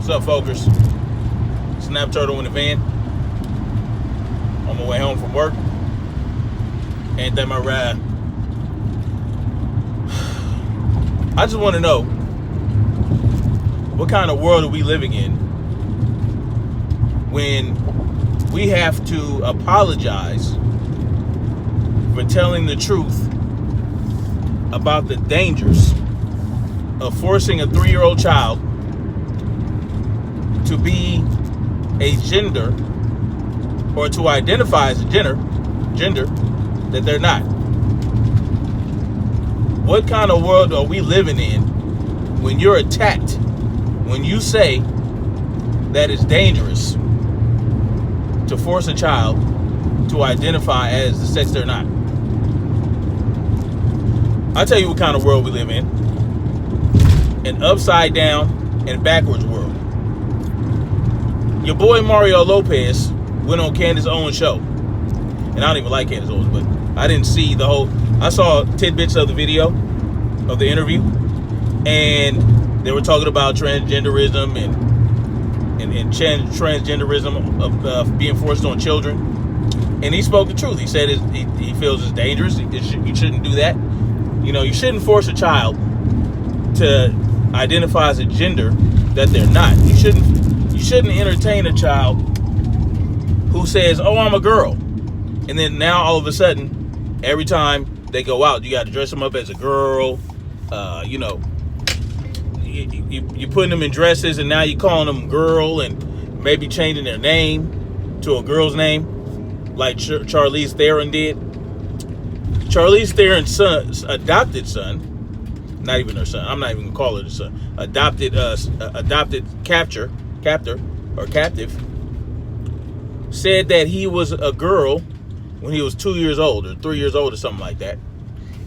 What's up, folkers? Snap Turtle in the van. On my way home from work. Ain't that my ride? I just want to know, what kind of world are we living in when we have to apologize for telling the truth about the dangers of forcing a 3-year-old child to be a gender or to identify as a gender that they're not. What kind of world are we living in when you're attacked, when you say that it's dangerous to force a child to identify as the sex they're not? I'll tell you what kind of world we live in. An upside down and backwards world. Your boy Mario Lopez went on Candace Owens' show. And I don't even like Candace Owens, but I didn't see the whole... I saw tidbits of the video, of the interview, and they were talking about transgenderism and transgenderism of being forced on children. And he spoke the truth. He said he feels it's dangerous. You shouldn't do that. You know, you shouldn't force a child to identify as a gender that they're not. You shouldn't entertain a child who says, "Oh, I'm a girl," and then now all of a sudden, every time they go out, you got to dress them up as a girl. You know, you're putting them in dresses, and now you're calling them girl, and maybe changing their name to a girl's name, like Charlize Theron did. Charlize Theron's adopted son, not even her son, I'm not even gonna call her the son, adopted captor or captive, said that he was a girl when he was 2 years old or 3 years old or something like that.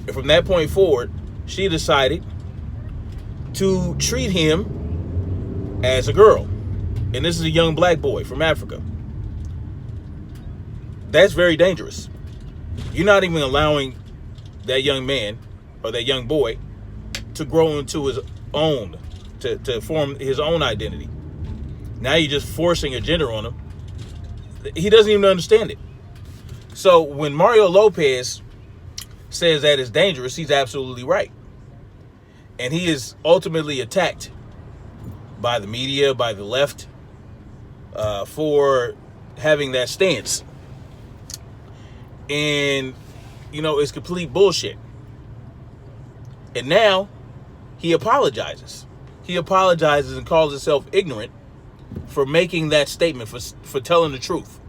And from that point forward, she decided to treat him as a girl. And this is a young black boy from Africa. That's very dangerous. You're not even allowing that young man or that young boy to grow into his own, to form his own identity. Now you're just forcing a gender on him. He doesn't even understand it. So when Mario Lopez says that it's dangerous, he's absolutely right. And he is ultimately attacked by the media, by the left, for having that stance. And, you know, it's complete bullshit. And now he apologizes. He apologizes and calls himself ignorant for making that statement, for telling the truth.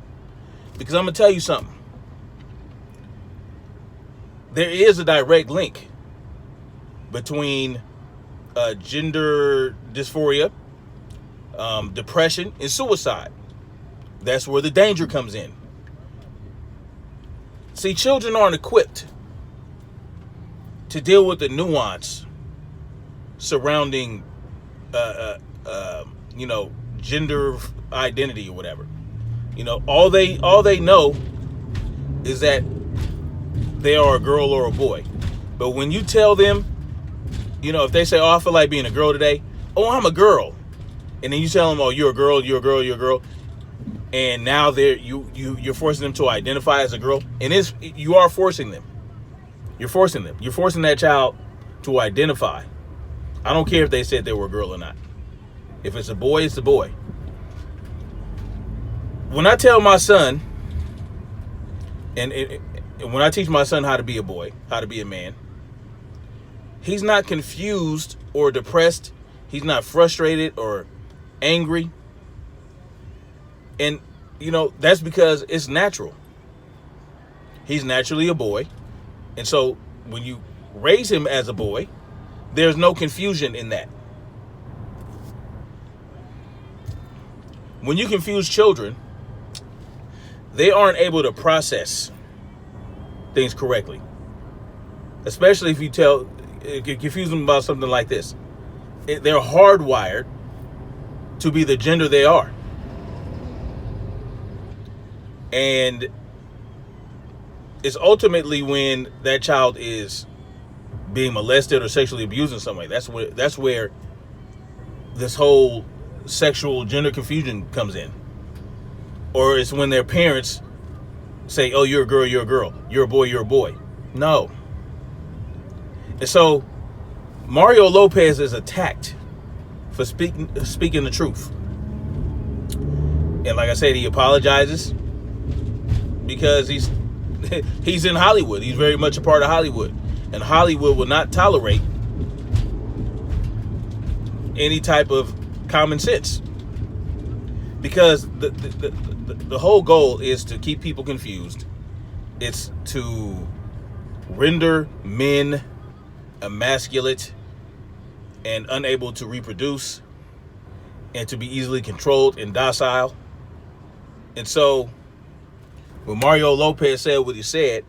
Because I'm going to tell you something. There is a direct link between gender dysphoria, depression, and suicide. That's where the danger comes in. See, children aren't equipped to deal with the nuance surrounding, you know, gender identity or whatever. You know, all they know is that they are a girl or a boy. But when you tell them, you know, if they say, "Oh, I feel like being a girl today," "Oh, I'm a girl," and then you tell them, "Oh, you're a girl, you're a girl, you're a girl," and now you're forcing them to identify as a girl, and you are forcing them. You're forcing them. You're forcing that child to identify. I don't care if they said they were a girl or not. If it's a boy, it's a boy. When I tell my son, and when I teach my son how to be a boy, how to be a man, he's not confused or depressed. He's not frustrated or angry. And, you know, that's because it's natural. He's naturally a boy. And so when you raise him as a boy, there's no confusion in that. When you confuse children, they aren't able to process things correctly. Especially if you confuse them about something like this. They're hardwired to be the gender they are. And it's ultimately when that child is being molested or sexually abused in some way. That's where this whole sexual gender confusion comes in. Or it's when their parents say, oh, you're a girl, you're a girl. You're a boy, you're a boy. No. And so Mario Lopez is attacked for speaking the truth. And like I said, he apologizes because he's in Hollywood. He's very much a part of Hollywood. And Hollywood will not tolerate any type of common sense. Because the whole goal is to keep people confused. It's to render men emasculate and unable to reproduce and to be easily controlled and docile. And so when Mario Lopez said what he said,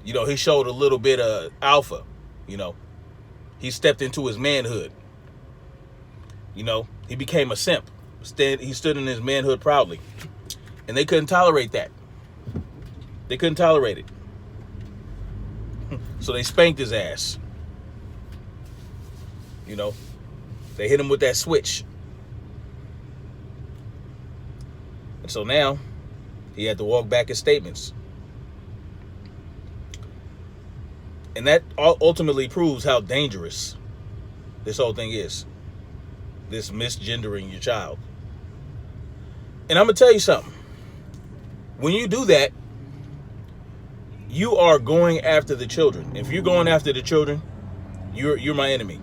you know, he showed a little bit of alpha, you know. He stepped into his manhood. You know, he became a simp. He stood in his manhood proudly. And they couldn't tolerate that. They couldn't tolerate it. So they spanked his ass. You know, they hit him with that switch. And so now he had to walk back his statements. And that ultimately proves how dangerous this whole thing is. This misgendering your child. And I'm going to tell you something. When you do that, you are going after the children. If you're going after the children, you're my enemy.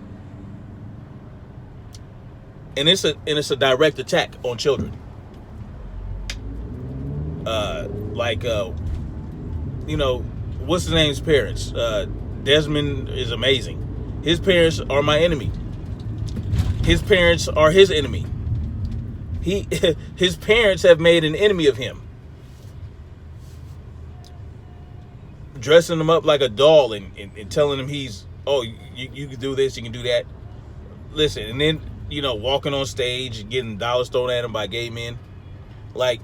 And it's a direct attack on children. You know, what's his name's parents? Desmond is amazing. His parents are my enemy. His parents are his enemy. His parents have made an enemy of him. Dressing him up like a doll and telling him he's, oh, you can do this, you can do that. Listen, and then, you know, walking on stage and getting dollars thrown at him by gay men. Like,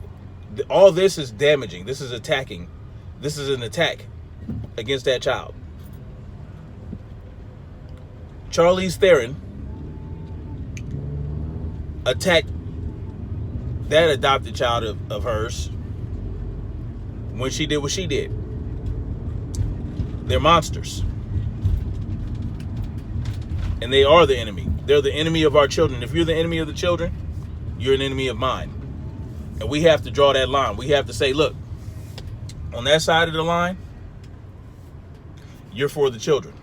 all this is damaging. This is attacking. This is an attack against that child. Charlize Theron attacked that adopted child of hers when she did what she did. They're monsters. And they are the enemy. They're the enemy of our children. If you're the enemy of the children, you're an enemy of mine. And we have to draw that line. We have to say, look, on that side of the line, you're for the children.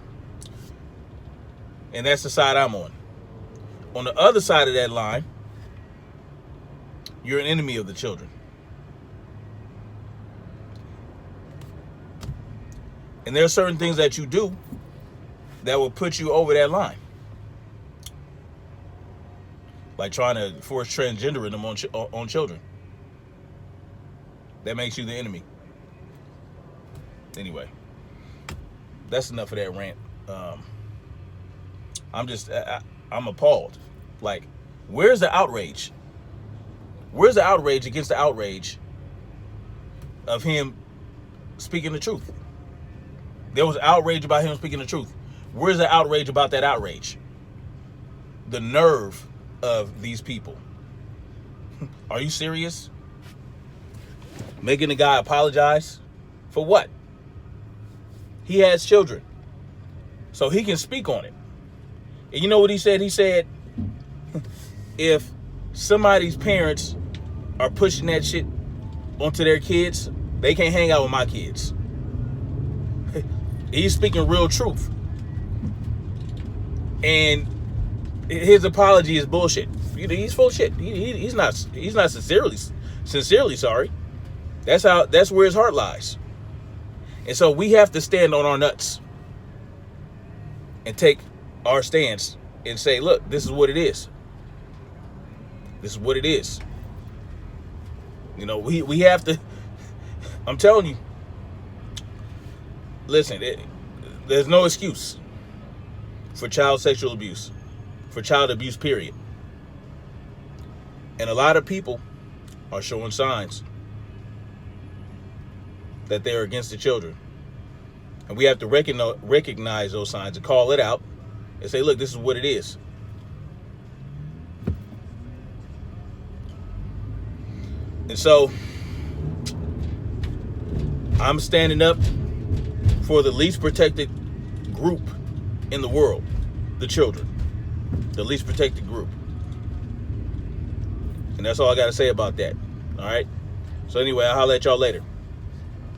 And that's the side I'm on. On the other side of that line, you're an enemy of the children. And there are certain things that you do that will put you over that line. Like trying to force transgenderism on children. That makes you the enemy. Anyway, that's enough of that rant. I'm appalled. Like, where's the outrage? Where's the outrage against the outrage of him speaking the truth? There was outrage about him speaking the truth. Where's the outrage about that outrage? The nerve of these people. Are you serious? Making the guy apologize? For what? He has children. So he can speak on it. And you know what he said? He said, if somebody's parents are pushing that shit onto their kids, they can't hang out with my kids. He's speaking real truth. And his apology is bullshit. He's full of shit. He's not sincerely sorry. That's where his heart lies. And so we have to stand on our nuts and take our stance and say, look, this is what it is. This is what it is. You know, we have to, I'm telling you, listen, there's no excuse for child sexual abuse, for child abuse, period. And a lot of people are showing signs that they're against the children. And we have to recognize those signs and call it out and say, look, this is what it is. And so I'm standing up for the least protected group in the world, the children, the least protected group. And that's all I got to say about that. All right. So anyway, I'll holler at y'all later.